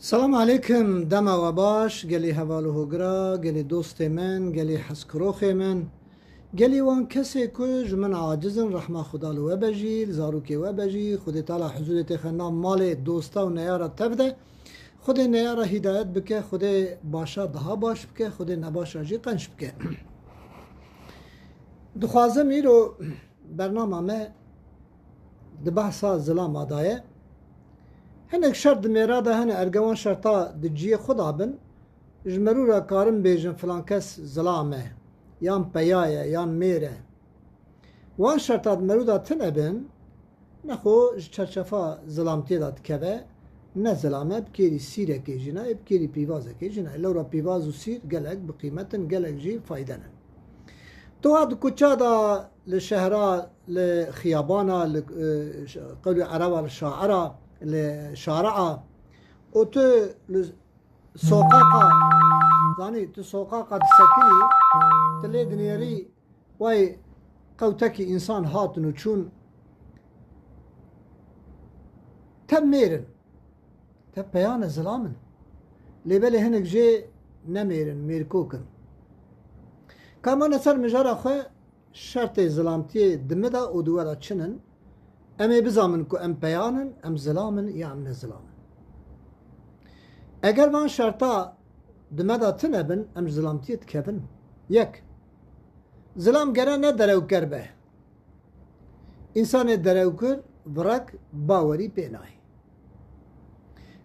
سلام علیکم دما و باش گلی حوالو هگرا گلی دوست من گلی حسکروخ من گلی وان کسی که من عاجزن رحمه خدا لو بجی زاروکی و بجی خود تعالی حضور تخنا مال دوستا و نیارا تبده خود نیارا هدایت بکه خود باشا daha باش بکه خود نباشا جی قنش بکه دخوازم ایرو برنامه ما ده بحثا ظلام آدایه هنک شرط میراده هن ارگوان شرطا دجیه خدا بن جمرو را کارم بیجن فلان کس ظلامه یان پیایه یان میره وان شرطا دمرو دا تنه بن نخو چرچفا ظلامتی داد کبه نه ظلامه بکیری سیره که جنا بکیری پیوازه که جنا لورا پیواز و سیر گلک بقیمتن گلک جی فایدنن تو هاد کچا دا لشهرا لخیابانا قول عربا لشاعرا لشارعة و تو سوقاقة يعني تو سوقاقة تسكني تلي دنيري واي قوتكي إنسان هاتن وشون تم ميرن تم بيان زلامن لبالي هنك جي نميرن ميركوكن كمان نسر مجارة خواه شرط زلامتي دمدا و دولا چنن امی بزامن کو ام پیانن ام زلامن یا ام نزلامن اگر وان شرطا دمدا تنبن ام زلامتیت کبن یک زلام گره نه دروکر به انسان دروکر ورک باوری پینای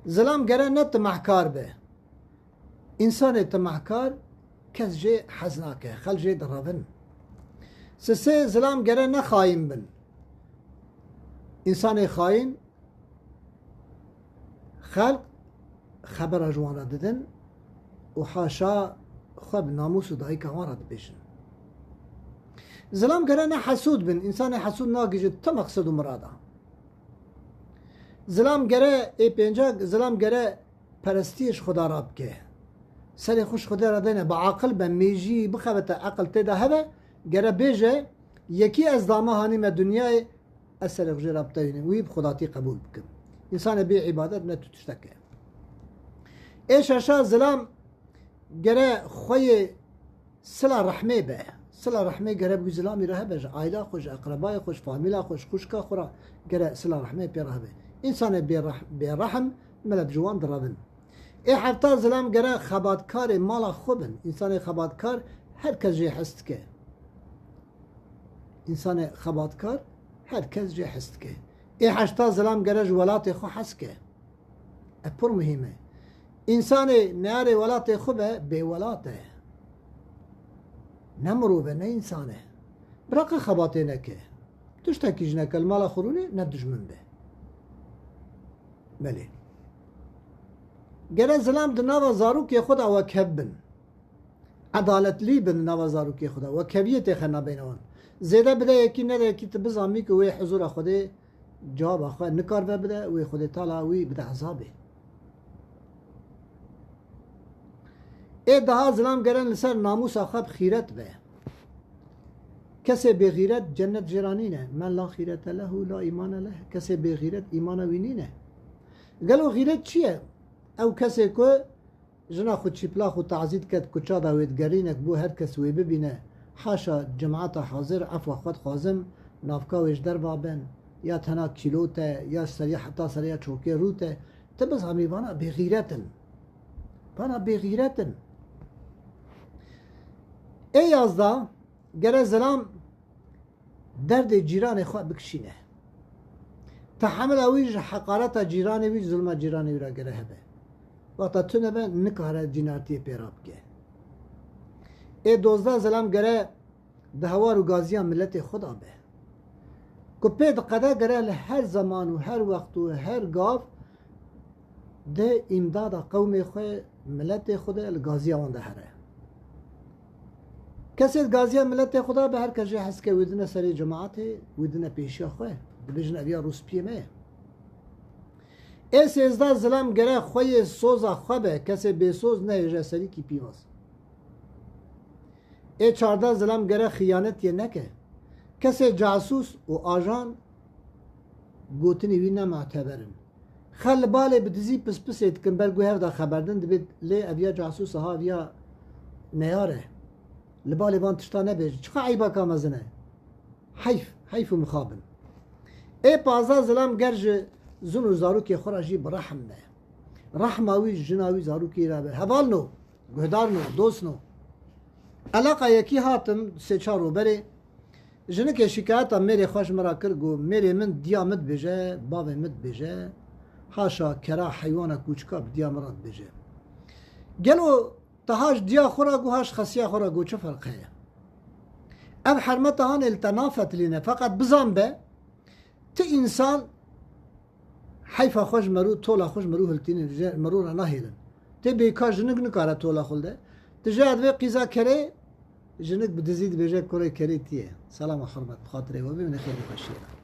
زلام گره نه تمحکار به انسان تمحکار کس جه حزناکه خل جه درابن سه زلام گره نه خایم بن انسان خاین خلق خبر اجوانا ددن و حاشا خب ناموس و دایی که وارد بشن زلام گره نه حسود بن انسان حسود ناگیجه تا مقصد و مرادا زلام گره ای پینجا زلام گره پرستیش خدا را بکه سری خوش خدا را دینه با عقل به میجی بخواه عقل تیده هبه گره بیجه یکی از دامه هانیم دنیای اثر غجي رابطين ويب خداتي قبول بكم انسان بي عبادت نتو تشتكي ايش اشا زلام جرى خوي صلة رحمه به صلة رحمه جرى بو زلام يرهبج عائله خوش اقرباء خوش فاميلا خوش كشكا خورا جرى صلة رحمه بيرهبه انسان برحم ملب جوان درابن اي حتى زلام جرى خباتكار مالا خوبن انسان خباتكار هر کس جي حستكه انسان خباتكار هر کس جه حست که ای حشتا زلام گرج ولات خو حس که اپر مهمه انسان نیار ولات خوبه بی ولاته نمروبه نه انسانه برق خباته نکه تشتکیج نکه المال خورونه نه دجمن به بله گره زلام دناوا زاروکی خدا و کبن عدالت لی بن ناوا زاروکی خدا و کبیت خنا بینوان زیده بده یکی نده یکی تبزامی که وی حضور خوده جواب خواه نکار بده وی خوده تالا وی بده عذابه ای daha زلام گرن لسر ناموس خواب خیرت به کسی به غیرت جنت جرانینه من لا خیرت له لا ایمان له کسی به غیرت ایمان وینینه گلو غیرت چیه او کسی که جنا خود چیپلا خود تعزید کد کچا داوید گرینک بو هر کس وی ببینه حاشا جماعت حاضر عفو خود خوازم نافکاوش در بابن یا تنا کیلوته یا سریع حتی سریع چوکی روته تبز همی بانا بغیرتن بانا بغیرتن ای یازدا گره زلام درد جیران خواه بکشینه تحمل اویج حقارت جیران ویج ظلم جیران وی را گره هبه وقتا تو نبه نکاره جینارتی پیراب که ای دوزده زلام گره ده هوار و گازیان ملت خدا به که پید قده گره هر زمان و هر وقت و هر گاف ده امداد قوم خواه ملت خدا الگازیان ده هره کسی گازیان ملت خدا به هر کجی هست که ویدن سری جماعت ویدن پیشی خواه بجن اویا روز پیمه ای سیزده زلام گره خواه سوزا خواه به کسی بی سوز نه سری کی پیواز ای 14 زلام گره خیانت یه نکه کسی جاسوس و آجان گوتنی وی نمعتبرن خل باله بدزی پس پس ایتکن برگو هر دا خبردن دبید لی اویا جاسوس ها اویا نیاره لباله وان تشتا نبیج چخا عیبا کامزنه حیف و مخابن ای پازا ظلام گرج زن و زاروکی خوراجی برحم نه رحماوی جناوی زاروکی را به حوال نو گهدار نو دوست نو علاقه یکی هاتم سه چارو بره جنه که شکایت میری خوش مرا کرگو میری من دیامت بجه باب مت بجه حاشا کرا حیوان کوچکا بدیا مراد بجه گلو تهاش دیا خورا گو هاش خسیا خورا گو چه فرقه اب حرمتهان التنافت لینه فقط بزن به تی انسان حیفا خوش مرو تولا خوش مرو هلتینی مرو را نهیلن تی بیکا جنگ نکاره تولا خلده تجاد وی قیزا کره جنگ بدزید بجه کره کره تیه سلام و حرمت بخاطره و ببینه خیلی خوشیره